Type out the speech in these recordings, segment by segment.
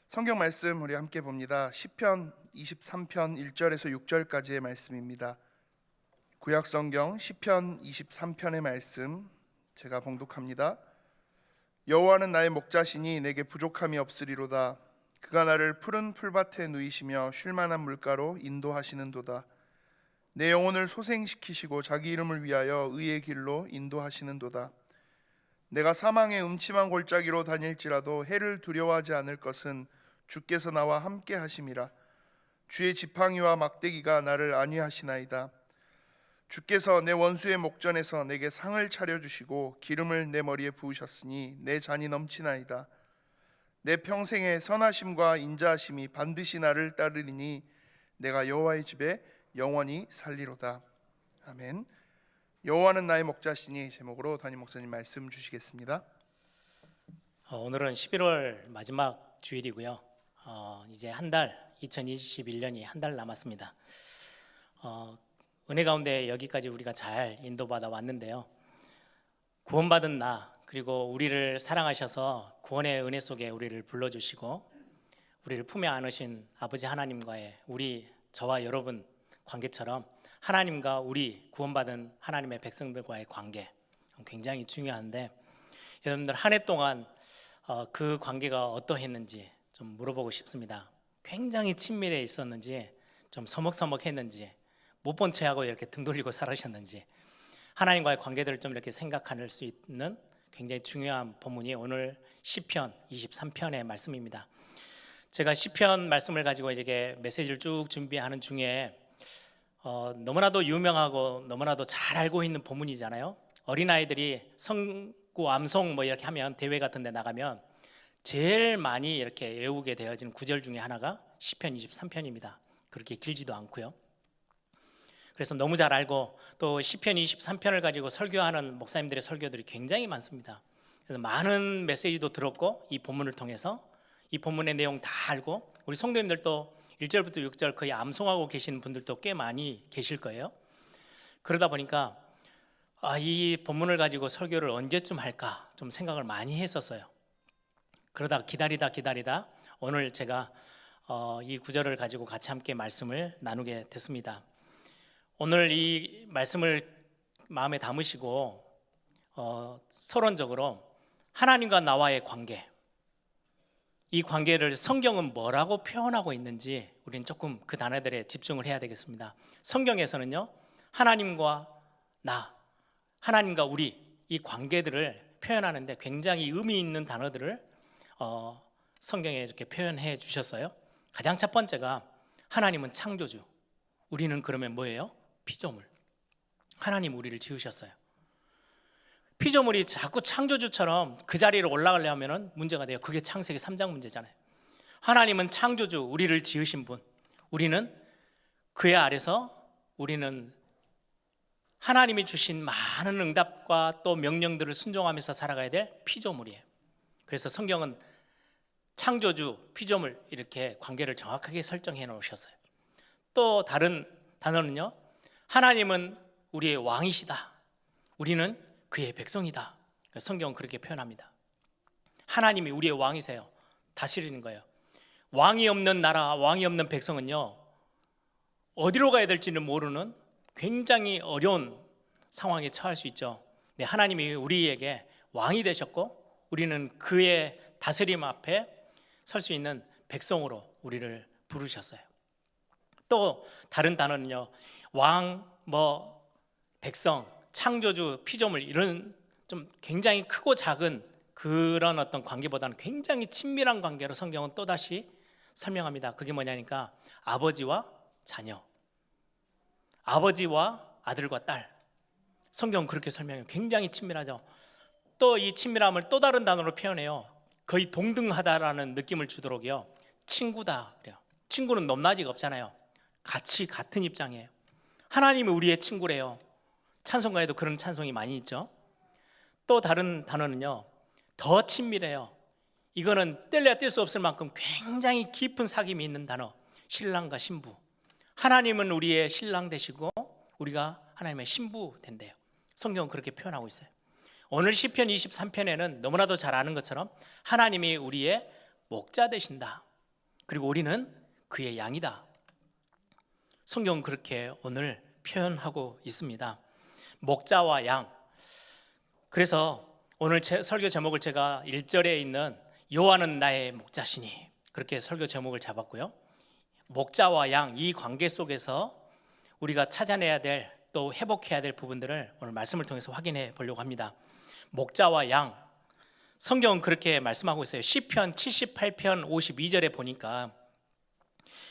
성경 말씀 우리 함께 봅니다. 시편 23편 1절에서 6절까지의 말씀입니다. 구약 성경 시편 23편의 말씀 제가 봉독합니다. 여호와는 나의 목자시니 내게 부족함이 없으리로다. 그가 나를 푸른 풀밭에 누이시며 쉴만한 물가로 인도하시는도다. 내 영혼을 소생시키시고 자기 이름을 위하여 의의 길로 인도하시는도다. 내가 사망의 음침한 골짜기로 다닐지라도 해를 두려워하지 않을 것은 주께서 나와 함께 하심이라. 주의 지팡이와 막대기가 나를 안위하시나이다. 주께서 내 원수의 목전에서 내게 상을 차려주시고 기름을 내 머리에 부으셨으니 내 잔이 넘치나이다. 내 평생의 선하심과 인자하심이 반드시 나를 따르리니 내가 여호와의 집에 영원히 살리로다. 아멘. 여호와는 나의 목자시니 제목으로 담임 목사님 말씀 주시겠습니다. 오늘은 11월 마지막 주일이고요. 이제 한 달, 2021년이 한 달 남았습니다. 은혜 가운데 여기까지 우리가 잘 인도받아 왔는데요. 구원받은 나, 그리고 우리를 사랑하셔서 구원의 은혜 속에 우리를 불러주시고 우리를 품에 안으신 아버지 하나님과의 저와 여러분 관계처럼 하나님과 우리 구원받은 하나님의 백성들과의 관계 굉장히 중요한데, 여러분들 한 해 동안 그 관계가 어떠했는지 좀 물어보고 싶습니다. 굉장히 친밀해 있었는지, 좀 서먹서먹했는지, 못 본 채하고 이렇게 등 돌리고 살으셨는지, 하나님과의 관계들을 좀 이렇게 생각할 수 있는 굉장히 중요한 본문이 오늘 시편 23편의 말씀입니다. 제가 시편 말씀을 가지고 이렇게 메시지를 쭉 준비하는 중에 너무나도 유명하고 너무나도 잘 알고 있는 본문이잖아요. 어린아이들이 성구 암송 이렇게 하면 대회 같은 데 나가면 제일 많이 이렇게 외우게 되어진 구절 중에 하나가 시편 23편입니다. 그렇게 길지도 않고요. 그래서 너무 잘 알고, 또 시편 23편을 가지고 설교하는 목사님들의 설교들이 굉장히 많습니다. 그래서 많은 메시지도 들었고, 이 본문을 통해서 이 본문의 내용 다 알고, 우리 성도님들도 1절부터 6절 거의 암송하고 계시는 분들도 꽤 많이 계실 거예요. 그러다 보니까 이 본문을 가지고 설교를 언제쯤 할까 좀 생각을 많이 했었어요. 그러다 기다리다 오늘 제가 이 구절을 가지고 같이 함께 말씀을 나누게 됐습니다. 오늘 이 말씀을 마음에 담으시고 서론적으로 하나님과 나와의 관계, 이 관계를 성경은 뭐라고 표현하고 있는지 우리는 조금 그 단어들에 집중을 해야 되겠습니다. 성경에서는요, 하나님과 나, 하나님과 우리, 이 관계들을 표현하는데 굉장히 의미 있는 단어들을 성경에 이렇게 표현해 주셨어요. 가장 첫 번째가 하나님은 창조주, 우리는 그러면 뭐예요? 피조물. 하나님 우리를 지으셨어요. 피조물이 자꾸 창조주처럼 그 자리로 올라가려면 문제가 돼요. 그게 창세기 3장 문제잖아요. 하나님은 창조주, 우리를 지으신 분, 우리는 그의 아래서 우리는 하나님이 주신 많은 응답과 또 명령들을 순종하면서 살아가야 될 피조물이에요. 그래서 성경은 창조주, 피조물 이렇게 관계를 정확하게 설정해 놓으셨어요. 또 다른 단어는요, 하나님은 우리의 왕이시다, 우리는 그의 백성이다. 성경은 그렇게 표현합니다. 하나님이 우리의 왕이세요. 다스리는 거예요. 왕이 없는 나라, 왕이 없는 백성은요, 어디로 가야 될지는 모르는 굉장히 어려운 상황에 처할 수 있죠. 네, 하나님이 우리에게 왕이 되셨고 우리는 그의 다스림 앞에 설 수 있는 백성으로 우리를 부르셨어요. 또 다른 단어는요, 왕, 백성, 창조주, 피조물 이런 좀 굉장히 크고 작은 그런 어떤 관계보다는 굉장히 친밀한 관계로 성경은 또다시 설명합니다. 그게 뭐냐니까 아버지와 자녀, 아버지와 아들과 딸. 성경은 그렇게 설명해요. 굉장히 친밀하죠. 또 이 친밀함을 또 다른 단어로 표현해요. 거의 동등하다라는 느낌을 주도록요, 친구다 그래요. 친구는 높낮이가 없잖아요. 같이 같은 입장이에요. 하나님이 우리의 친구래요. 찬송가에도 그런 찬송이 많이 있죠. 또 다른 단어는요, 더 친밀해요. 이거는 뗄래야 뗄 수 없을 만큼 굉장히 깊은 사귐이 있는 단어, 신랑과 신부. 하나님은 우리의 신랑 되시고 우리가 하나님의 신부 된대요. 성경은 그렇게 표현하고 있어요. 오늘 시편 23편에는 너무나도 잘 아는 것처럼 하나님이 우리의 목자 되신다. 그리고 우리는 그의 양이다. 성경은 그렇게 오늘 표현하고 있습니다. 목자와 양. 그래서 오늘 설교 제목을 제가 1절에 있는 여호와는 나의 목자시니 그렇게 설교 제목을 잡았고요. 목자와 양, 이 관계 속에서 우리가 찾아내야 될, 또 회복해야 될 부분들을 오늘 말씀을 통해서 확인해 보려고 합니다. 목자와 양, 성경은 그렇게 말씀하고 있어요. 시편 78편 52절에 보니까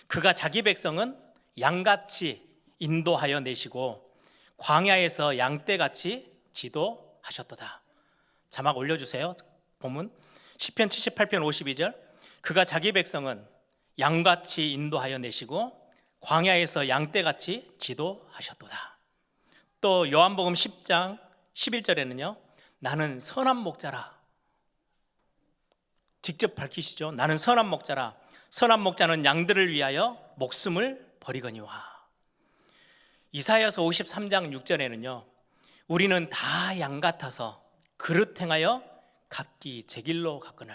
그가 자기 백성은 양같이 인도하여 내시고 광야에서 양떼같이 지도하셨도다. 자막 올려주세요. 본문 시편 78편 52절, 그가 자기 백성은 양같이 인도하여 내시고 광야에서 양떼같이 지도하셨도다. 또 요한복음 10장 11절에는요, 나는 선한 목자라. 직접 밝히시죠. 나는 선한 목자라. 선한 목자는 양들을 위하여 목숨을 버리거니와. 이사야서 53장 6절에는요, 우리는 다 양 같아서 그릇 행하여 각기 제 길로 갔거늘.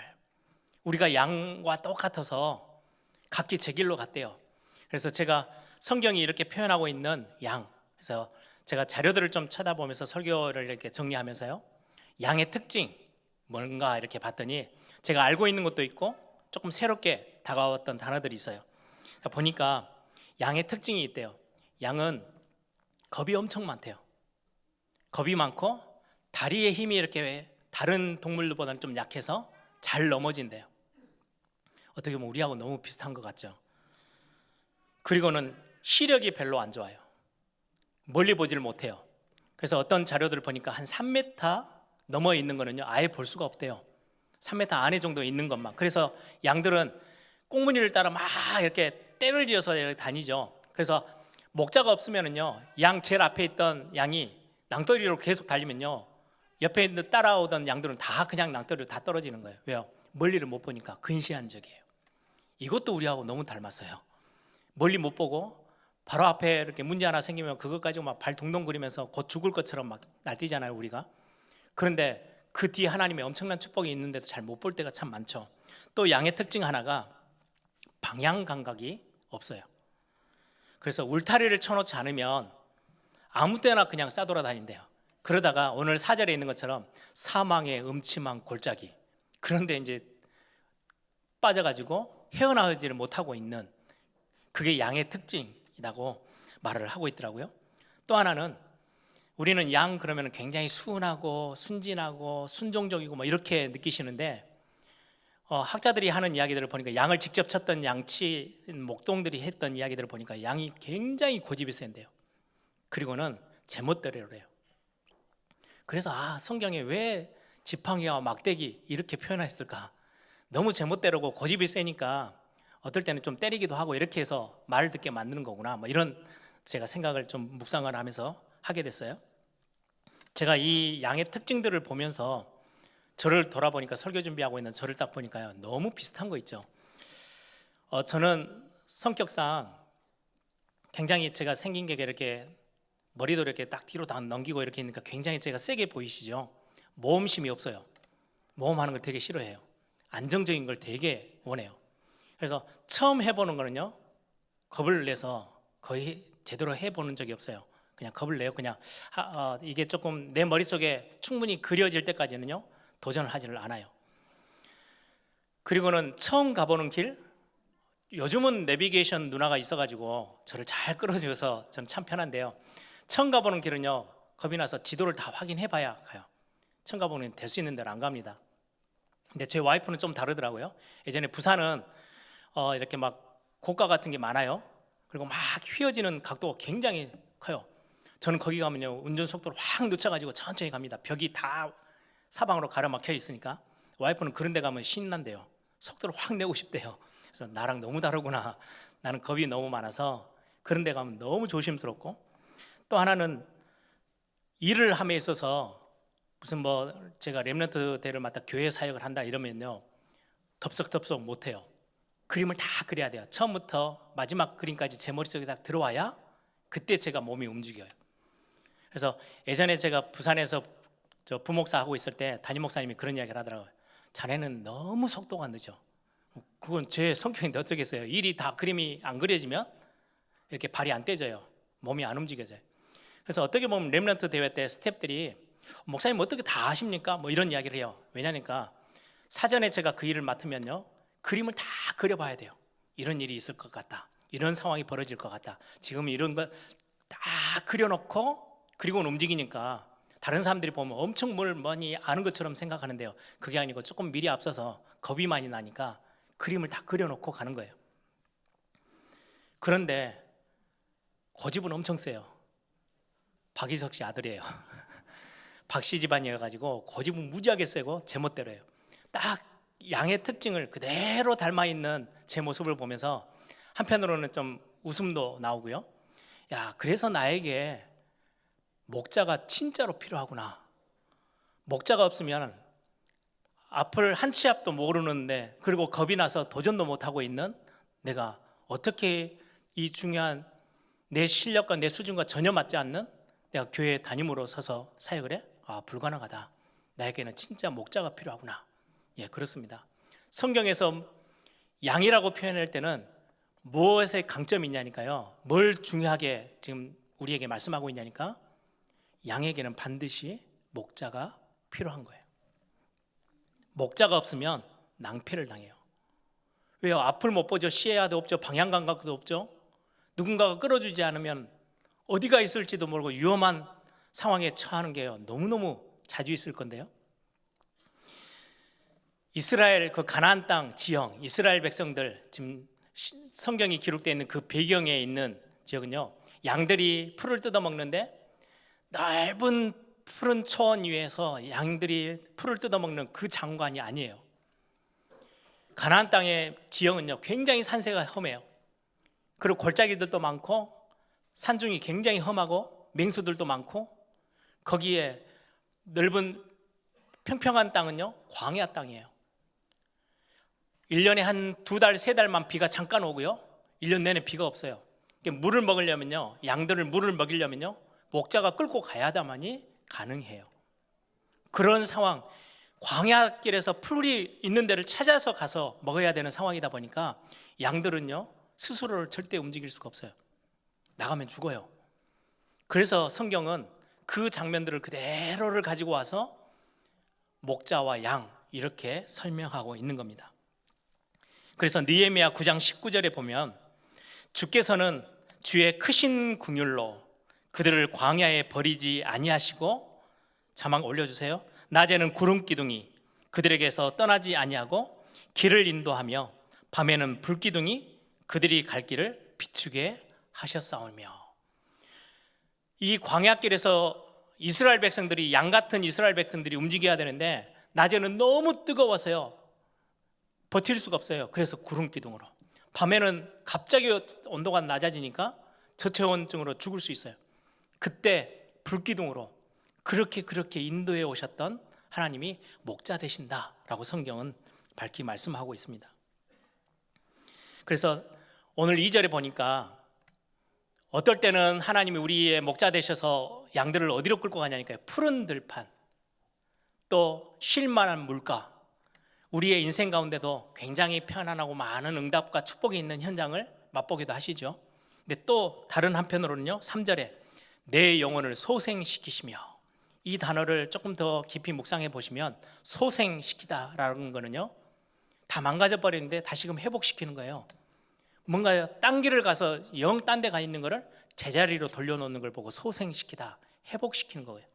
우리가 양과 똑같아서 각기 제 길로 갔대요. 그래서 제가 성경이 이렇게 표현하고 있는 양, 그래서 제가 자료들을 좀 찾아보면서 설교를 이렇게 정리하면서요, 양의 특징 뭔가 이렇게 봤더니 제가 알고 있는 것도 있고 조금 새롭게 다가왔던 단어들이 있어요. 보니까 양의 특징이 있대요. 양은 겁이 엄청 많대요. 겁이 많고 다리의 힘이 이렇게 다른 동물들보다는 좀 약해서 잘 넘어진대요. 어떻게 보면 우리하고 너무 비슷한 것 같죠. 그리고는 시력이 별로 안 좋아요. 멀리 보지를 못해요. 그래서 어떤 자료들을 보니까 한 3m 넘어 있는 거는요, 아예 볼 수가 없대요. 3m 안에 정도 있는 것만. 그래서 양들은 꽁무니를 따라 막 이렇게 떼를 지어서 이렇게 다니죠. 그래서 목자가 없으면은요, 양 제일 앞에 있던 양이 낭떠러지로 계속 달리면요, 옆에 있는 따라오던 양들은 다 그냥 낭떠러지로 다 떨어지는 거예요. 왜요? 멀리를 못 보니까. 근시안적이에요. 이것도 우리하고 너무 닮았어요. 멀리 못 보고 바로 앞에 이렇게 문제 하나 생기면 그것 가지고 막 발 동동거리면서 곧 죽을 것처럼 막 날뛰잖아요, 우리가. 그런데 그 뒤에 하나님의 엄청난 축복이 있는데도 잘 못 볼 때가 참 많죠. 또 양의 특징 하나가 방향 감각이 없어요. 그래서 울타리를 쳐놓지 않으면 아무 때나 그냥 싸돌아다닌대요. 그러다가 오늘 4절에 있는 것처럼 사망의 음침한 골짜기, 그런데 이제 빠져가지고 헤어나오지를 못하고 있는, 그게 양의 특징이라고 말을 하고 있더라고요. 또 하나는 우리는 양 그러면 굉장히 순하고 순진하고 순종적이고 뭐 이렇게 느끼시는데, 학자들이 하는 이야기들을 보니까 양을 직접 쳤던 양치 목동들이 했던 이야기들을 보니까 양이 굉장히 고집이 센데요. 그리고는 제멋대로를 해요. 그래서 성경에 왜 지팡이와 막대기 이렇게 표현했을까? 너무 제멋대로고 고집이 세니까 어떨 때는 좀 때리기도 하고 이렇게 해서 말을 듣게 만드는 거구나, 뭐 이런 제가 생각을 좀 묵상을 하면서 하게 됐어요. 제가 이 양의 특징들을 보면서 저를 돌아보니까, 설교 준비하고 있는 저를 딱 보니까요, 너무 비슷한 거 있죠. 저는 성격상 굉장히 제가 생긴 게 이렇게 머리도 이렇게 딱 뒤로 다 넘기고 이렇게 있으니까 굉장히 제가 세게 보이시죠. 모험심이 없어요. 모험하는 걸 되게 싫어해요. 안정적인 걸 되게 원해요. 그래서 처음 해보는 거는요, 겁을 내서 거의 제대로 해보는 적이 없어요. 그냥 겁을 내요. 그냥 이게 조금 내 머릿속에 충분히 그려질 때까지는요, 도전을 하지를 않아요. 그리고는 처음 가보는 길, 요즘은 내비게이션 누나가 있어가지고 저를 잘 끌어줘서 저는 참 편한데요, 처음 가보는 길은요, 겁이 나서 지도를 다 확인해봐야 가요. 처음 가보는 될 수 있는 데는 안 갑니다. 근데 제 와이프는 좀 다르더라고요. 예전에 부산은 이렇게 막 고가 같은 게 많아요. 그리고 막 휘어지는 각도가 굉장히 커요. 저는 거기 가면요, 운전 속도를 확 늦춰가지고 천천히 갑니다. 벽이 다 사방으로 가로막혀 있으니까. 와이프는 그런 데 가면 신난대요. 속도를 확 내고 싶대요. 그래서 나랑 너무 다르구나. 나는 겁이 너무 많아서 그런 데 가면 너무 조심스럽고, 또 하나는 일을 함에 있어서 무슨 뭐 제가 렘넌트 대를 맡아 교회 사역을 한다 이러면요, 덥석덥석 못해요. 그림을 다 그려야 돼요. 처음부터 마지막 그림까지 제 머릿속에 딱 들어와야 그때 제가 몸이 움직여요. 그래서 예전에 제가 부산에서 저 부목사 하고 있을 때 담임 목사님이 그런 이야기를 하더라고요. 자네는 너무 속도가 늦어. 그건 제 성격인데 어쩌겠어요. 일이 다 그림이 안 그려지면 이렇게 발이 안 떼져요. 몸이 안 움직여져요. 그래서 어떻게 보면 렘넌트 대회 때 스태프들이 목사님 어떻게 다 아십니까? 뭐 이런 이야기를 해요. 왜냐니까 사전에 제가 그 일을 맡으면요, 그림을 다 그려봐야 돼요. 이런 일이 있을 것 같다, 이런 상황이 벌어질 것 같다, 지금 이런 거 다 그려놓고 그리고는 움직이니까 다른 사람들이 보면 엄청 뭘 많이 아는 것처럼 생각하는데요, 그게 아니고 조금 미리 앞서서 겁이 많이 나니까 그림을 다 그려놓고 가는 거예요. 그런데 고집은 엄청 세요. 박이석 씨 아들이에요. 박씨 집안이어가지고 고집은 무지하게 세고 제멋대로 해요. 딱 양의 특징을 그대로 닮아있는 제 모습을 보면서 한편으로는 좀 웃음도 나오고요. 야, 그래서 나에게 목자가 진짜로 필요하구나. 목자가 없으면 앞을 한 치 앞도 모르는데, 그리고 겁이 나서 도전도 못하고 있는 내가 어떻게 이 중요한 내 실력과 내 수준과 전혀 맞지 않는 내가 교회 담임으로 서서 사역을 해? 아, 불가능하다. 나에게는 진짜 목자가 필요하구나. 예, 그렇습니다. 성경에서 양이라고 표현할 때는 무엇에 강점이 있냐니까요, 뭘 중요하게 지금 우리에게 말씀하고 있냐니까, 양에게는 반드시 목자가 필요한 거예요. 목자가 없으면 낭패를 당해요. 왜요? 앞을 못 보죠. 시야도 없죠. 방향 감각도 없죠. 누군가가 끌어주지 않으면 어디가 있을지도 모르고 위험한 상황에 처하는 게요, 너무너무 자주 있을 건데요. 이스라엘 그 가나안 땅 지형, 이스라엘 백성들, 지금 성경이 기록되어 있는 그 배경에 있는 지역은요, 양들이 풀을 뜯어먹는데 넓은 푸른 초원 위에서 양들이 풀을 뜯어먹는 그 장관이 아니에요. 가나안 땅의 지형은요, 굉장히 산세가 험해요. 그리고 골짜기들도 많고 산중이 굉장히 험하고 맹수들도 많고, 거기에 넓은 평평한 땅은요, 광야 땅이에요. 1년에 한 2달, 3달만 비가 잠깐 오고요, 1년 내내 비가 없어요. 물을 먹으려면요, 양들을 물을 먹이려면요, 목자가 끌고 가야다만이 가능해요. 그런 상황, 광야길에서 풀이 있는 데를 찾아서 가서 먹어야 되는 상황이다 보니까 양들은요, 스스로를 절대 움직일 수가 없어요. 나가면 죽어요. 그래서 성경은 그 장면들을 그대로를 가지고 와서 목자와 양 이렇게 설명하고 있는 겁니다. 그래서 느헤미야 9장 19절에 보면 주께서는 주의 크신 긍휼로 그들을 광야에 버리지 아니하시고, 자막 올려주세요. 낮에는 구름 기둥이 그들에게서 떠나지 아니하고 길을 인도하며 밤에는 불 기둥이 그들이 갈 길을 비추게 하셨사오며. 이 광야길에서 이스라엘 백성들이, 양 같은 이스라엘 백성들이 움직여야 되는데 낮에는 너무 뜨거워서요, 버틸 수가 없어요. 그래서 구름 기둥으로, 밤에는 갑자기 온도가 낮아지니까 저체온증으로 죽을 수 있어요. 그때 불기둥으로 그렇게 인도해 오셨던 하나님이 목자 되신다라고 성경은 밝히 말씀하고 있습니다. 그래서 오늘 2절에 보니까 어떨 때는 하나님이 우리의 목자 되셔서 양들을 어디로 끌고 가냐니까요, 푸른 들판, 또 쉴만한 물가, 우리의 인생 가운데도 굉장히 편안하고 많은 응답과 축복이 있는 현장을 맛보기도 하시죠. 근데 또 다른 한편으로는요, 3절에 내 영혼을 소생시키시며, 이 단어를 조금 더 깊이 묵상해 보시면 소생시키다라는 거는요, 다 망가져 버리는데 다시금 회복시키는 거예요. 뭔가 딴 길을 가서 영 딴 데 가 있는 거를 제자리로 돌려놓는 걸 보고 소생시키다, 회복시키는 거예요.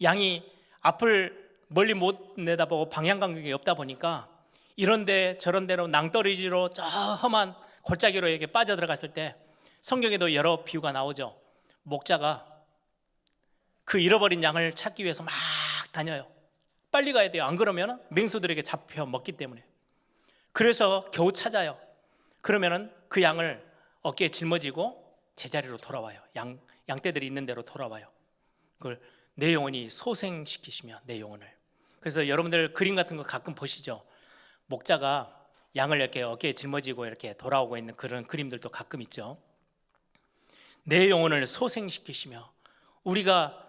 양이 앞을 멀리 못 내다보고 방향 감각이 없다 보니까 이런데 저런데로 낭떠러지로 저 험한 골짜기로 이렇게 빠져들어갔을 때 성경에도 여러 비유가 나오죠. 목자가 그 잃어버린 양을 찾기 위해서 막 다녀요. 빨리 가야 돼요. 안 그러면 맹수들에게 잡혀 먹기 때문에. 그래서 겨우 찾아요. 그러면은 그 양을 어깨에 짊어지고 제자리로 돌아와요. 양떼들이 있는 대로 돌아와요. 그걸 내 영혼이 소생시키시며, 내 영혼을. 그래서 여러분들 그림 같은 거 가끔 보시죠. 목자가 양을 이렇게 어깨에 짊어지고 이렇게 돌아오고 있는 그런 그림들도 가끔 있죠. 내 영혼을 소생시키시며, 우리가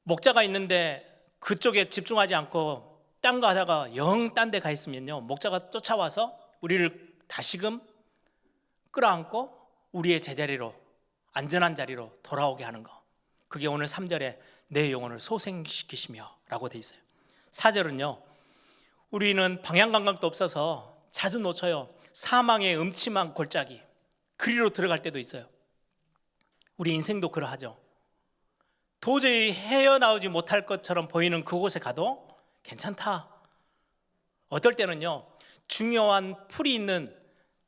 목자가 있는데 그쪽에 집중하지 않고 딴 거 하다가 영 딴 데 가 있으면요, 목자가 쫓아와서 우리를 다시금 끌어안고 우리의 제자리로, 안전한 자리로 돌아오게 하는 거. 그게 오늘 3절에 내 영혼을 소생시키시며 라고 돼 있어요. 4절은요, 우리는 방향 감각도 없어서 자주 놓쳐요. 사망의 음침한 골짜기, 그리로 들어갈 때도 있어요. 우리 인생도 그러하죠. 도저히 헤어나오지 못할 것처럼 보이는 그곳에 가도 괜찮다. 어떨 때는요, 중요한 풀이 있는,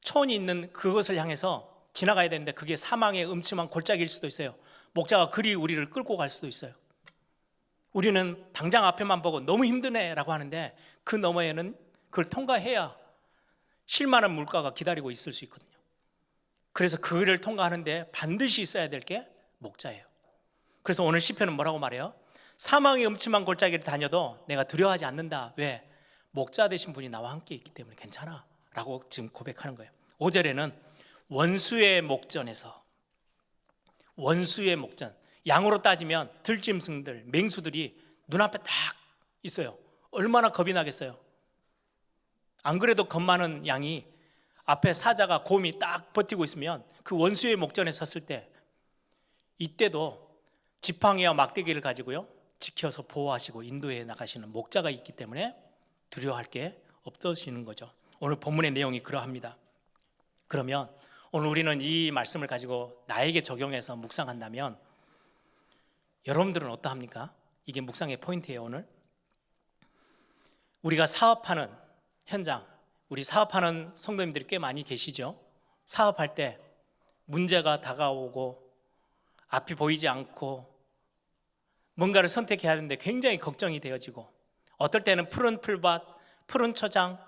촌이 있는 그것을 향해서 지나가야 되는데 그게 사망의 음침한 골짜기일 수도 있어요. 목자가 그리 우리를 끌고 갈 수도 있어요. 우리는 당장 앞에만 보고 너무 힘드네 라고 하는데 그 너머에는 그걸 통과해야 쉴만한 물가가 기다리고 있을 수 있거든요. 그래서 그를 통과하는데 반드시 있어야 될 게 목자예요. 그래서 오늘 시편은 뭐라고 말해요? 사망의 음침한 골짜기를 다녀도 내가 두려워하지 않는다. 왜? 목자 되신 분이 나와 함께 있기 때문에 괜찮아 라고 지금 고백하는 거예요. 5절에는 원수의 목전에서, 원수의 목전, 양으로 따지면 들짐승들, 맹수들이 눈앞에 딱 있어요. 얼마나 겁이 나겠어요. 안 그래도 겁 많은 양이 앞에 사자가, 곰이 딱 버티고 있으면 그 원수의 목전에 섰을 때, 이때도 지팡이와 막대기를 가지고요, 지켜서 보호하시고 인도해 나가시는 목자가 있기 때문에 두려워할 게 없어지는 거죠. 오늘 본문의 내용이 그러합니다. 그러면 오늘 우리는 이 말씀을 가지고 나에게 적용해서 묵상한다면 여러분들은 어떠합니까? 이게 묵상의 포인트예요. 오늘 우리가 사업하는 현장, 우리 사업하는 성도님들이 꽤 많이 계시죠. 사업할 때 문제가 다가오고 앞이 보이지 않고 뭔가를 선택해야 하는데 굉장히 걱정이 되어지고, 어떨 때는 푸른 풀밭, 푸른 초장,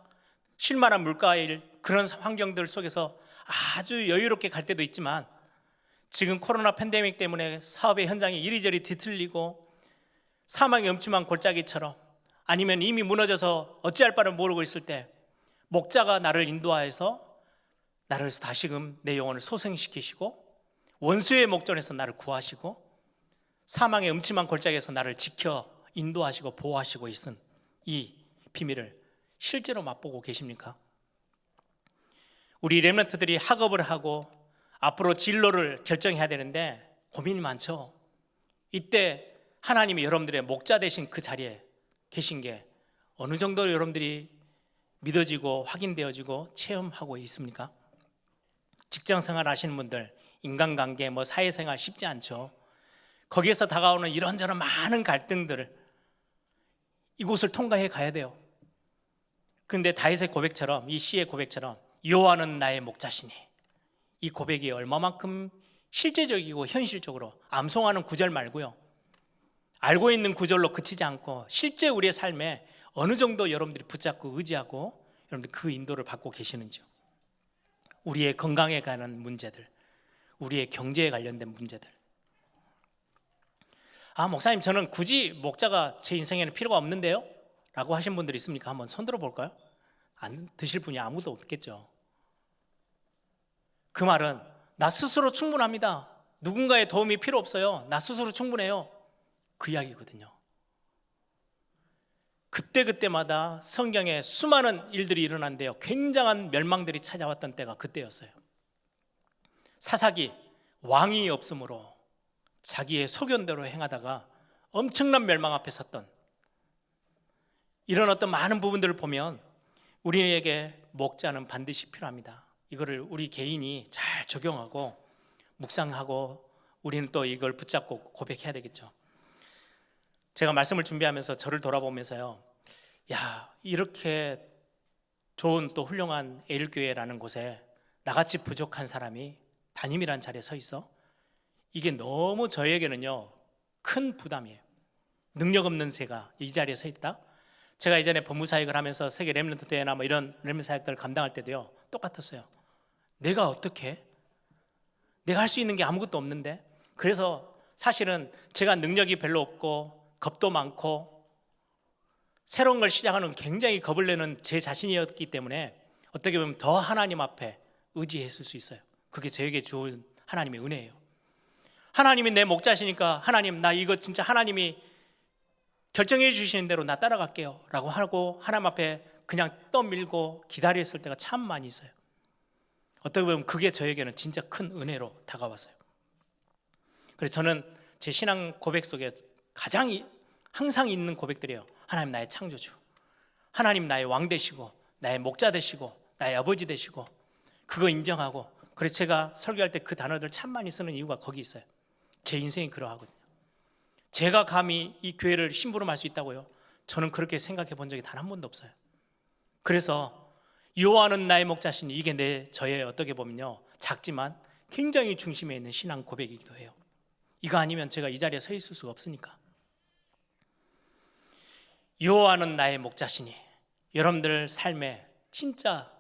쉴만한 물가일 그런 환경들 속에서 아주 여유롭게 갈 때도 있지만, 지금 코로나 팬데믹 때문에 사업의 현장이 이리저리 뒤틀리고 사망의 음침한 골짜기처럼, 아니면 이미 무너져서 어찌할 바를 모르고 있을 때 목자가 나를 인도하여서 나를 다시금 내 영혼을 소생시키시고 원수의 목전에서 나를 구하시고 사망의 음침한 골짜기에서 나를 지켜 인도하시고 보호하시고 있은 이 비밀을 실제로 맛보고 계십니까? 우리 렘넌트들이 학업을 하고 앞으로 진로를 결정해야 되는데 고민이 많죠. 이때 하나님이 여러분들의 목자 되신 그 자리에 계신 게 어느 정도 여러분들이 믿어지고 확인되어지고 체험하고 있습니까? 직장생활 하시는 분들, 인간관계, 사회생활 쉽지 않죠. 거기에서 다가오는 이런저런 많은 갈등들을 이곳을 통과해 가야 돼요. 근데 다윗의 고백처럼, 이 시의 고백처럼 여호와는 나의 목자시니, 이 고백이 얼마만큼 실제적이고 현실적으로 암송하는 구절 말고요, 알고 있는 구절로 그치지 않고 실제 우리의 삶에 어느 정도 여러분들이 붙잡고 의지하고 여러분들 그 인도를 받고 계시는지요. 우리의 건강에 관한 문제들, 우리의 경제에 관련된 문제들. 목사님, 저는 굳이 목자가 제 인생에는 필요가 없는데요? 라고 하신 분들이 있습니까? 한번 손 들어 볼까요? 안 드실 분이 아무도 없겠죠. 그 말은 나 스스로 충분합니다. 누군가의 도움이 필요 없어요. 나 스스로 충분해요. 그 이야기거든요. 그때마다 성경에 수많은 일들이 일어난대요. 굉장한 멸망들이 찾아왔던 때가 그때였어요. 사사기, 왕이 없으므로 자기의 소견대로 행하다가 엄청난 멸망 앞에 섰던 이런 어떤 많은 부분들을 보면 우리에게 목자는 반드시 필요합니다. 이거를 우리 개인이 잘 적용하고 묵상하고 우리는 또 이걸 붙잡고 고백해야 되겠죠. 제가 말씀을 준비하면서 저를 돌아보면서요, 이렇게 좋은 또 훌륭한 에일교회라는 곳에 나같이 부족한 사람이 담임이란 자리에 서 있어? 이게 너무 저에게는요 큰 부담이에요. 능력 없는 새가 이 자리에 서 있다? 제가 이전에 법무사역을 하면서 세계 렘넌트 대회나 이런 렘넌트 사역들을 감당할 때도요 똑같았어요. 내가 어떻게? 내가 할 수 있는 게 아무것도 없는데. 그래서 사실은 제가 능력이 별로 없고 겁도 많고 새로운 걸 시작하는 굉장히 겁을 내는 제 자신이었기 때문에 어떻게 보면 더 하나님 앞에 의지했을 수 있어요. 그게 저에게 주은 하나님의 은혜예요. 하나님이 내 목자시니까, 하나님 나 이거 진짜 하나님이 결정해 주시는 대로 나 따라갈게요 라고 하고 하나님 앞에 그냥 떠밀고 기다렸을 때가 참 많이 있어요. 어떻게 보면 그게 저에게는 진짜 큰 은혜로 다가왔어요. 그래서 저는 제 신앙 고백 속에 항상 있는 고백들이에요. 하나님 나의 창조주, 하나님 나의 왕 되시고 나의 목자 되시고 나의 아버지 되시고, 그거 인정하고. 그래서 제가 설교할 때 그 단어들 참 많이 쓰는 이유가 거기 있어요. 제 인생이 그러하거든요. 제가 감히 이 교회를 심부름할 수 있다고요? 저는 그렇게 생각해 본 적이 단 한 번도 없어요. 그래서 여호와는 나의 목자시니, 이게 저의 어떻게 보면요, 작지만 굉장히 중심에 있는 신앙 고백이기도 해요. 이거 아니면 제가 이 자리에 서 있을 수가 없으니까. 여호와는 나의 목자시니, 여러분들 삶에 진짜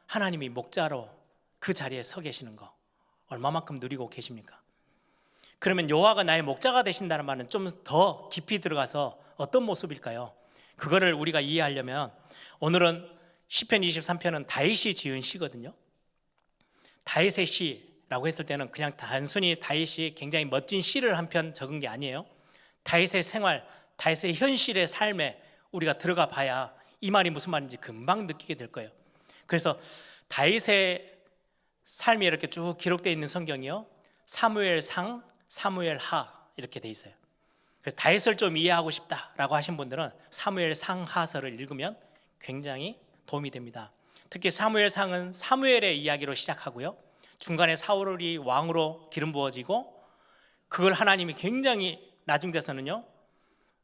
하나님이 목자로 그 자리에 서 계시는 거 얼마만큼 누리고 계십니까? 그러면 여호와가 나의 목자가 되신다는 말은 좀 더 깊이 들어가서 어떤 모습일까요? 그거를 우리가 이해하려면 오늘은 시편 23편은 다윗이 지은 시거든요. 다윗의 시라고 했을 때는 그냥 단순히 다윗이 굉장히 멋진 시를 한 편 적은 게 아니에요. 다윗의 생활, 다윗의 현실의 삶에 우리가 들어가 봐야 이 말이 무슨 말인지 금방 느끼게 될 거예요. 그래서 다윗의 삶이 이렇게 쭉 기록되어 있는 성경이요, 사무엘상, 사무엘하 이렇게 돼 있어요. 그래서 다윗을 좀 이해하고 싶다라고 하신 분들은 사무엘상하서를 읽으면 굉장히 도움이 됩니다. 특히 사무엘상은 사무엘의 이야기로 시작하고요, 중간에 사울이 왕으로 기름 부어지고 그걸 하나님이 굉장히 나중 돼서는요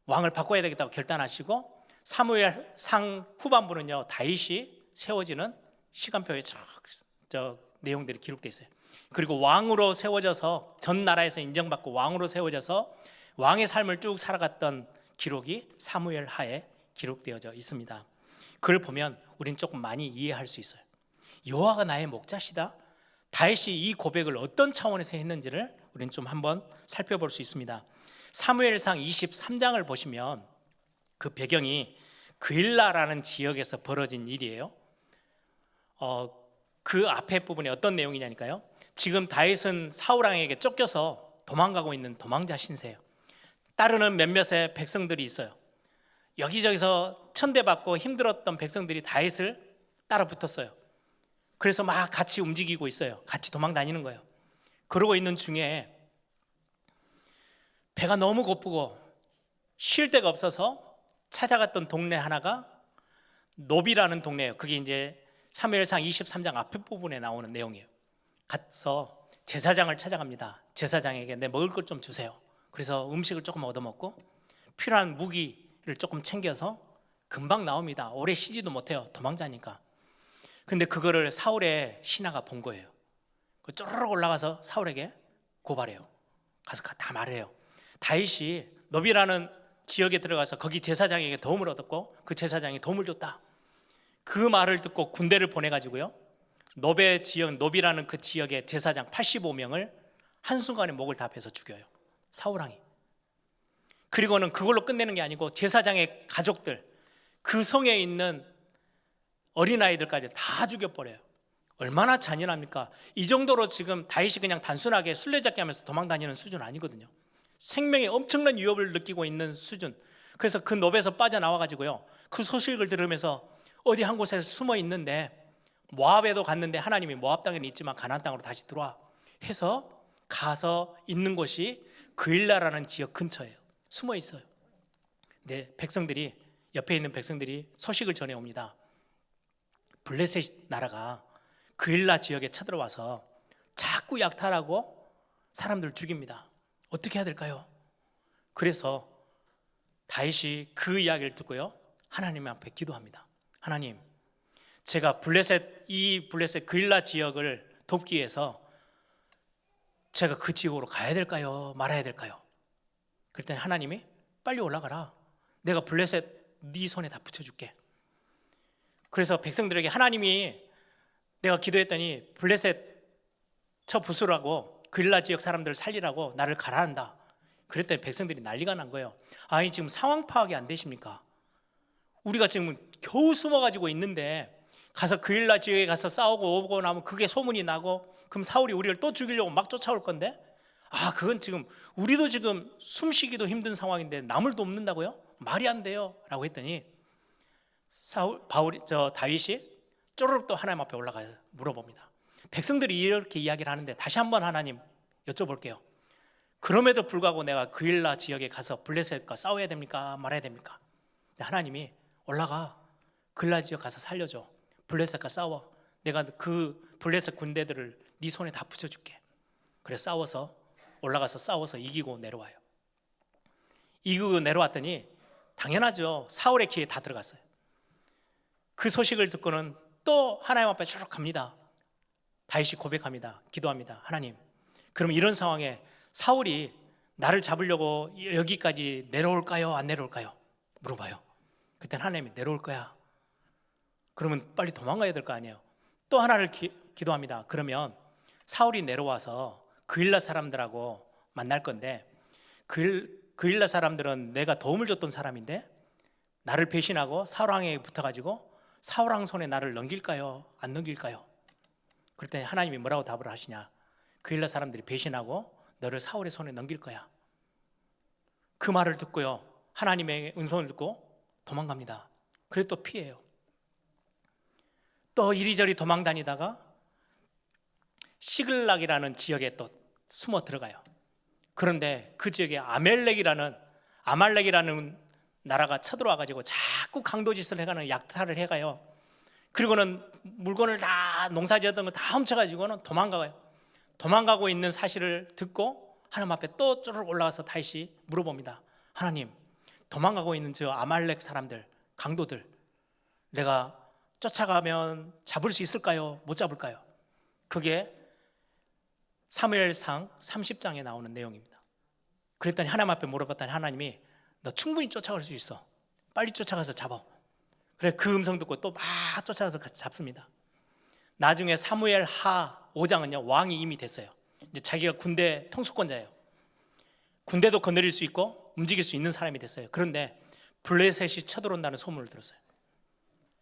왕을 바꿔야 되겠다고 결단하시고, 사무엘상 후반부는요 다윗이 세워지는 시간표에 저 내용들이 기록되어 있어요. 그리고 왕으로 세워져서 전 나라에서 인정받고 왕으로 세워져서 왕의 삶을 쭉 살아갔던 기록이 사무엘하에 기록되어져 있습니다. 그걸 보면 우린 조금 많이 이해할 수 있어요. 여호와가 나의 목자시다, 다윗이 이 고백을 어떤 차원에서 했는지를 우린 좀 한번 살펴볼 수 있습니다. 사무엘상 23장을 보시면 그 배경이 그일라라는 지역에서 벌어진 일이에요. 그 앞에 부분에 어떤 내용이냐니까요, 지금 다윗은 사울왕에게 쫓겨서 도망가고 있는 도망자 신세예요. 따르는 몇몇의 백성들이 있어요. 여기저기서 천대받고 힘들었던 백성들이 다윗을 따라 붙었어요. 그래서 막 같이 움직이고 있어요. 같이 도망 다니는 거예요. 그러고 있는 중에 배가 너무 고프고 쉴 데가 없어서 찾아갔던 동네 하나가 노비라는 동네예요. 그게 이제 사무엘상 23장 앞에 부분에 나오는 내용이에요. 가서 제사장을 찾아갑니다. 제사장에게 내 먹을 것 좀 주세요. 그래서 음식을 조금 얻어먹고 필요한 무기를 조금 챙겨서 금방 나옵니다. 오래 쉬지도 못해요. 도망자니까. 근데 그거를 사울의 신하가 본 거예요. 쪼르륵 올라가서 사울에게 고발해요. 가서 다 말해요. 다윗이 노비라는 지역에 들어가서 거기 제사장에게 도움을 얻었고 그 제사장이 도움을 줬다. 그 말을 듣고 군대를 보내가지고요, 노비라는 그 지역의 제사장 85명을 한순간에 목을 다 베서 죽여요, 사울왕이. 그리고는 그걸로 끝내는 게 아니고 제사장의 가족들, 그 성에 있는 어린아이들까지 다 죽여버려요. 얼마나 잔인합니까? 이 정도로 지금 다윗이 그냥 단순하게 술래잡기 하면서 도망다니는 수준 아니거든요. 생명에 엄청난 위협을 느끼고 있는 수준. 그래서 그 노베에서 빠져나와가지고요, 그 소식을 들으면서 어디 한 곳에 숨어 있는데, 모압에도 갔는데 하나님이 모압 땅에는 있지만 가나안 땅으로 다시 들어와 해서 가서 있는 곳이 그일라라는 지역 근처예요. 숨어 있어요. 근데 백성들이, 옆에 있는 백성들이 소식을 전해옵니다. 블레셋 나라가 그일라 지역에 쳐들어와서 자꾸 약탈하고 사람들 죽입니다. 어떻게 해야 될까요? 그래서 다윗이 그 이야기를 듣고요, 하나님 앞에 기도합니다. 하나님, 제가 이 블레셋 그일라 지역을 돕기 위해서 제가 그 지역으로 가야 될까요? 말아야 될까요? 그랬더니 하나님이 빨리 올라가라. 내가 블레셋 네 손에 다 붙여줄게. 그래서 백성들에게 하나님이, 내가 기도했더니 블레셋 저 부수라고, 그일라 지역 사람들을 살리라고 나를 가라한다. 그랬더니 백성들이 난리가 난 거예요. 아니 지금 상황 파악이 안 되십니까? 우리가 지금 겨우 숨어가지고 있는데 가서 그일라 지역에 가서 싸우고 오고 나면 그게 소문이 나고 그럼 사울이 우리를 또 죽이려고 막 쫓아올 건데, 그건 지금 우리도 지금 숨쉬기도 힘든 상황인데 남을 돕는다고요? 말이 안 돼요라고 했더니 다윗이 쪼르륵 또 하나님 앞에 올라가서 물어봅니다. 백성들이 이렇게 이야기를 하는데 다시 한번 하나님 여쭤볼게요. 그럼에도 불구하고 내가 그일라 지역에 가서 블레셋과 싸워야 됩니까? 말아야 됩니까? 근데 하나님이 올라가, 그일라 지역 가서 살려줘. 블레셋과 싸워. 내가 그 블레셋 군대들을 네 손에 다 붙여줄게. 그래 올라가서 싸워서 이기고 내려와요. 이기고 내려왔더니 당연하죠. 사울의 귀에 다 들어갔어요. 그 소식을 듣고는 또 하나님 앞에 쭉 갑니다. 다윗이 고백합니다. 기도합니다. 하나님, 그럼 이런 상황에 사울이 나를 잡으려고 여기까지 내려올까요? 안 내려올까요? 물어봐요. 그때는 하나님이 내려올 거야. 그러면 빨리 도망가야 될 거 아니에요. 또 하나를 기도합니다. 그러면 사울이 내려와서 그일라 사람들하고 만날 건데 그일라 사람들은 내가 도움을 줬던 사람인데 나를 배신하고 사울왕에게 붙어가지고 사울왕 손에 나를 넘길까요? 안 넘길까요? 그랬더니 하나님이 뭐라고 답을 하시냐? 그일라 사람들이 배신하고 너를 사울의 손에 넘길 거야. 그 말을 듣고요, 하나님의 은손을 듣고 도망갑니다. 그래 또 피해요. 또 이리저리 도망 다니다가 시글락이라는 지역에 또 숨어 들어가요. 그런데 그 지역에 아말렉이라는 나라가 쳐들어와가지고 자꾸 강도짓을 해가는 약탈을 해가요. 그리고는 물건을 다 농사지었던 거 다 훔쳐가지고는 도망가고 있는 사실을 듣고 하나님 앞에 또 쪼르륵 올라가서 다시 물어봅니다. 하나님, 도망가고 있는 저 아말렉 사람들, 강도들 내가 쫓아가면 잡을 수 있을까요? 못 잡을까요? 그게 사무엘상 30장에 나오는 내용입니다. 그랬더니 하나님 앞에 물어봤더니 하나님이 너 충분히 쫓아갈 수 있어. 빨리 쫓아가서 잡아. 그래 그 음성 듣고 또 막 쫓아가서 잡습니다. 나중에 사무엘 하 5장은요 왕이 이미 됐어요. 이제 자기가 군대 통수권자예요. 군대도 거느릴 수 있고 움직일 수 있는 사람이 됐어요. 그런데 블레셋이 쳐들어온다는 소문을 들었어요.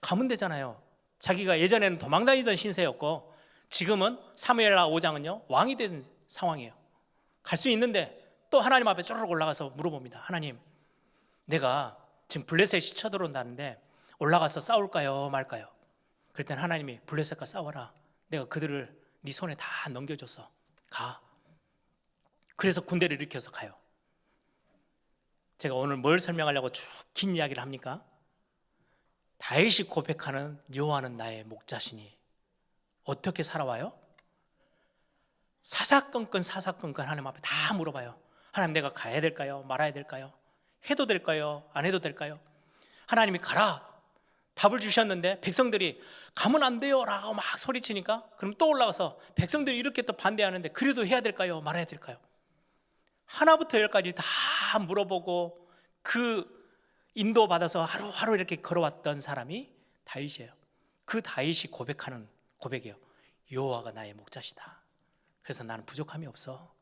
가면 되잖아요. 자기가 예전에는 도망다니던 신세였고 지금은 사무엘하 5장은요 왕이 된 상황이에요. 갈 수 있는데 또 하나님 앞에 쪼르륵 올라가서 물어봅니다. 하나님, 내가 지금 블레셋이 쳐들어온다는데 올라가서 싸울까요 말까요? 그랬더니 하나님이 블레셋과 싸워라. 내가 그들을 네 손에 다 넘겨줬어. 가. 그래서 군대를 일으켜서 가요. 제가 오늘 뭘 설명하려고 쭉 긴 이야기를 합니까? 다윗이 고백하는 여호와는 나의 목자시니 어떻게 살아와요? 사사건건 하나님 앞에 다 물어봐요. 하나님, 내가 가야 될까요? 말아야 될까요? 해도 될까요? 안 해도 될까요? 하나님이 가라 답을 주셨는데 백성들이 가면 안 돼요 라고 막 소리치니까 그럼 또 올라가서 백성들이 이렇게 또 반대하는데 그래도 해야 될까요? 말아야 될까요? 하나부터 열까지 다 물어보고 그 인도받아서 하루하루 이렇게 걸어왔던 사람이 다윗이에요. 그 다윗이 고백하는 고백이에요. 여호와가 나의 목자시다. 그래서 나는 부족함이 없어.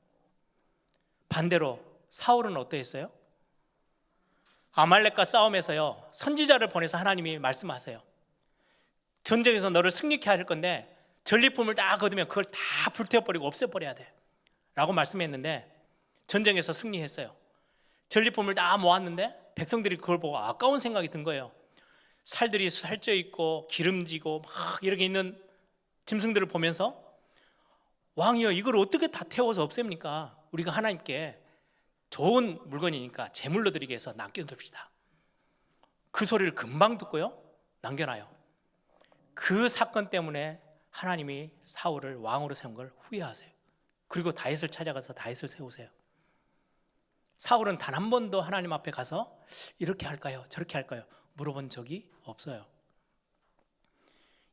반대로 사울은 어떠했어요? 아말렉과 싸움에서요 선지자를 보내서 하나님이 말씀하세요. 전쟁에서 너를 승리케 할 건데 전리품을 다 거두면 그걸 다 불태워버리고 없애버려야 돼 라고 말씀했는데 전쟁에서 승리했어요. 전리품을 다 모았는데 백성들이 그걸 보고 아까운 생각이 든 거예요. 살들이 살쪄 있고 기름지고 막 이렇게 있는 짐승들을 보면서 왕이여 이걸 어떻게 다 태워서 없앱니까? 우리가 하나님께 좋은 물건이니까 제물로 드리기 위해서 남겨둡시다. 그 소리를 금방 듣고요 남겨놔요. 그 사건 때문에 하나님이 사울을 왕으로 세운 걸 후회하세요. 그리고 다윗을 찾아가서 다윗을 세우세요. 사울은 단 한 번도 하나님 앞에 가서 이렇게 할까요? 저렇게 할까요? 물어본 적이 없어요.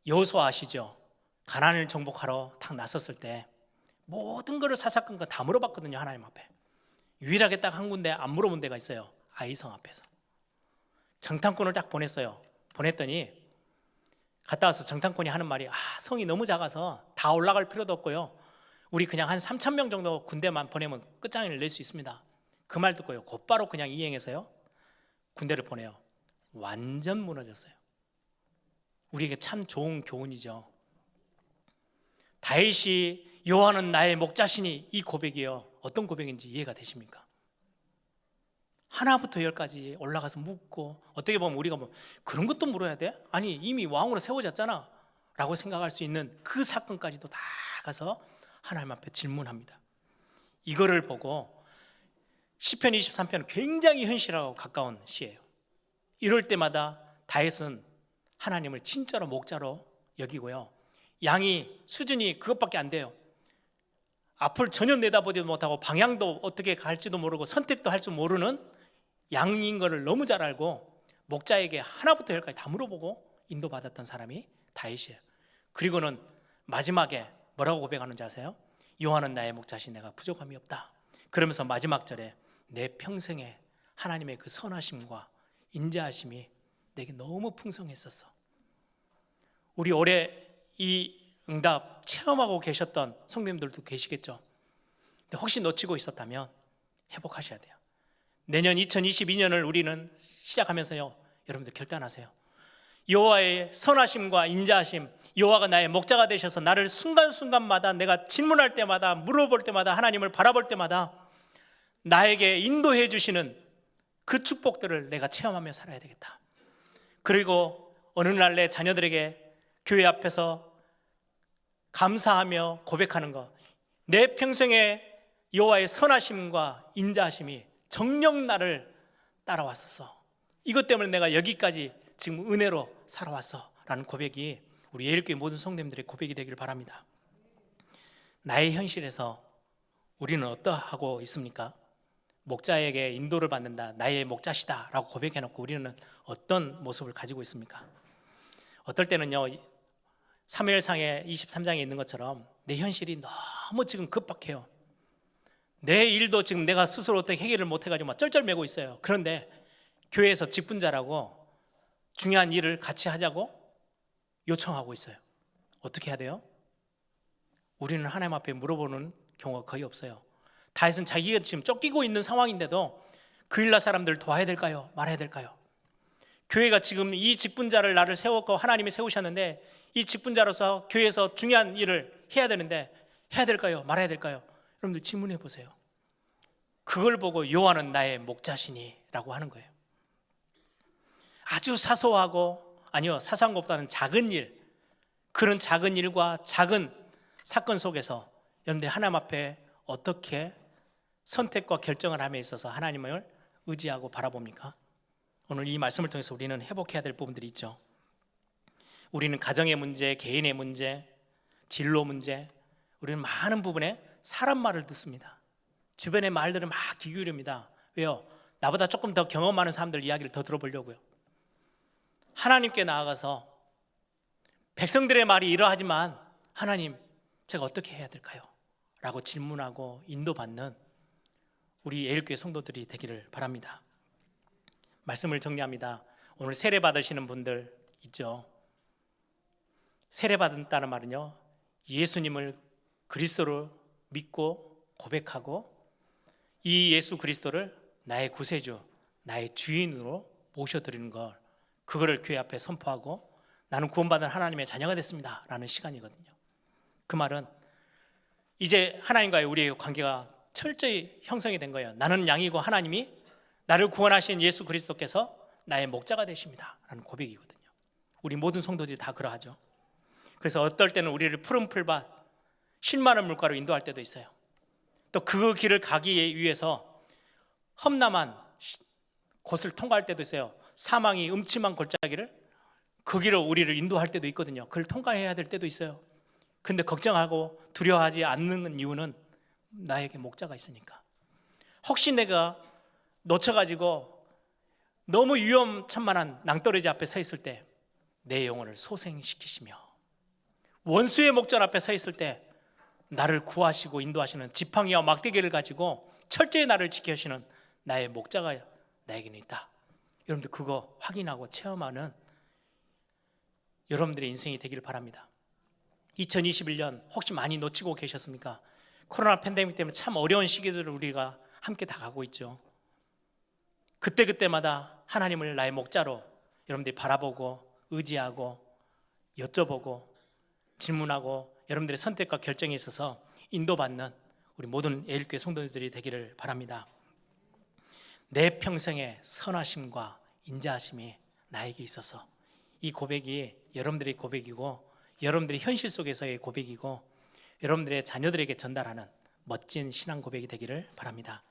여호수아 아시죠? 가나안을 정복하러 탁 나섰을 때 모든 것을 사사건건 다 물어봤거든요. 하나님 앞에. 유일하게 딱 한 군데 안 물어본 데가 있어요. 아이성 앞에서. 정탐꾼을 딱 보냈어요. 보냈더니 갔다 와서 정탐꾼이 하는 말이 성이 너무 작아서 다 올라갈 필요도 없고요. 우리 그냥 한 3,000명 정도 군대만 보내면 끝장을 낼 수 있습니다. 그 말 듣고요 곧바로 그냥 이행해서요 군대를 보내요. 완전 무너졌어요. 우리에게 참 좋은 교훈이죠. 다윗이 여호와는 나의 목자시니 이 고백이요 어떤 고백인지 이해가 되십니까? 하나부터 열까지 올라가서 묻고, 어떻게 보면 우리가 뭐 그런 것도 물어야 돼? 아니 이미 왕으로 세워졌잖아 라고 생각할 수 있는 그 사건까지도 다 가서 하나님 앞에 질문합니다. 이거를 보고 시편 23편은 굉장히 현실하고 가까운 시예요. 이럴 때마다 다윗은 하나님을 진짜로 목자로 여기고요, 양이 수준이 그것밖에 안 돼요. 앞을 전혀 내다보지도 못하고 방향도 어떻게 갈지도 모르고 선택도 할 줄 모르는 양인 거를 너무 잘 알고 목자에게 하나부터 열까지 다 물어보고 인도받았던 사람이 다윗이에요. 그리고는 마지막에 뭐라고 고백하는지 아세요? 여호와는 나의 목자시 내가 부족함이 없다. 그러면서 마지막 절에 내 평생에 하나님의 그 선하심과 인자하심이 내게 너무 풍성했었어. 우리 올해 이 응답 체험하고 계셨던 성도님들도 계시겠죠. 근데 혹시 놓치고 있었다면 회복하셔야 돼요. 내년 2022년을 우리는 시작하면서요, 여러분들 결단하세요. 여호와의 선하심과 인자하심, 여호와가 나의 목자가 되셔서 나를 순간순간마다 내가 질문할 때마다, 물어볼 때마다, 하나님을 바라볼 때마다 나에게 인도해 주시는 그 축복들을 내가 체험하며 살아야 되겠다. 그리고 어느 날 내 자녀들에게 교회 앞에서 감사하며 고백하는 것, 내 평생에 여호와의 선하심과 인자하심이 정녕 나를 따라왔었어. 이것 때문에 내가 여기까지 지금 은혜로 살아왔어 라는 고백이 우리 예일교회 모든 성도님들의 고백이 되기를 바랍니다. 나의 현실에서 우리는 어떠하고 있습니까? 목자에게 인도를 받는다, 나의 목자시다 라고 고백해놓고 우리는 어떤 모습을 가지고 있습니까? 어떨 때는요, 사무엘상의 23장에 있는 것처럼 내 현실이 너무 지금 급박해요. 내 일도 지금 내가 스스로 어떻게 해결을 못해가지고 막 쩔쩔매고 있어요. 그런데 교회에서 직분자라고 중요한 일을 같이 하자고 요청하고 있어요. 어떻게 해야 돼요? 우리는 하나님 앞에 물어보는 경우가 거의 없어요. 다윗은 자기가 지금 쫓기고 있는 상황인데도 그 일나 사람들을 도와야 될까요? 말아야 될까요? 교회가 지금 이 직분자를 나를 세웠고 하나님이 세우셨는데 이 직분자로서 교회에서 중요한 일을 해야 되는데 해야 될까요? 말아야 될까요? 여러분들 질문해 보세요. 그걸 보고 여호와는 나의 목자시니 라고 하는 거예요. 아주 사소하고, 아니요, 사소한 것보다는 작은 일, 그런 작은 일과 작은 사건 속에서 여러분들이 하나님 앞에 어떻게 선택과 결정을 함에 있어서 하나님을 의지하고 바라봅니까? 오늘 이 말씀을 통해서 우리는 회복해야 될 부분들이 있죠. 우리는 가정의 문제, 개인의 문제, 진로 문제, 우리는 많은 부분에 사람 말을 듣습니다. 주변의 말들을 막 귀 기울입니다. 왜요? 나보다 조금 더 경험 많은 사람들 이야기를 더 들어보려고요. 하나님께 나아가서 백성들의 말이 이러하지만 하나님, 제가 어떻게 해야 될까요? 라고 질문하고 인도받는 우리 예일교회 성도들이 되기를 바랍니다. 말씀을 정리합니다. 오늘 세례 받으시는 분들 있죠. 세례 받았다는 말은요, 예수님을 그리스도로 믿고 고백하고 이 예수 그리스도를 나의 구세주, 나의 주인으로 모셔드리는 걸, 그거를 교회 앞에 선포하고 나는 구원받은 하나님의 자녀가 됐습니다 라는 시간이거든요. 그 말은 이제 하나님과의 우리의 관계가 철저히 형성이 된 거예요. 나는 양이고 하나님이 나를 구원하신 예수 그리스도께서 나의 목자가 되십니다 라는 고백이거든요. 우리 모든 성도들이 다 그러하죠. 그래서 어떨 때는 우리를 푸른 풀밭, 쉴만한 물가로 인도할 때도 있어요. 또 그 길을 가기 위해서 험난한 곳을 통과할 때도 있어요. 사망이 음침한 골짜기를, 그 길로 우리를 인도할 때도 있거든요. 그걸 통과해야 될 때도 있어요. 근데 걱정하고 두려워하지 않는 이유는 나에게 목자가 있으니까. 혹시 내가 놓쳐가지고 너무 위험천만한 낭떠러지 앞에 서 있을 때 내 영혼을 소생시키시며, 원수의 목전 앞에 서 있을 때 나를 구하시고 인도하시는 지팡이와 막대기를 가지고 철저히 나를 지켜주시는 나의 목자가 나에게는 있다. 여러분들 그거 확인하고 체험하는 여러분들의 인생이 되기를 바랍니다. 2021년 혹시 많이 놓치고 계셨습니까? 코로나 팬데믹 때문에 참 어려운 시기들을 우리가 함께 다 가고 있죠. 그때마다 하나님을 나의 목자로 여러분들이 바라보고 의지하고 여쭤보고 질문하고 여러분들의 선택과 결정에 있어서 인도받는 우리 모든 예일교회 성도들이 되기를 바랍니다. 내 평생의 선하심과 인자하심이 나에게 있어서 이 고백이 여러분들의 고백이고 여러분들의 현실 속에서의 고백이고 여러분들의 자녀들에게 전달하는 멋진 신앙 고백이 되기를 바랍니다.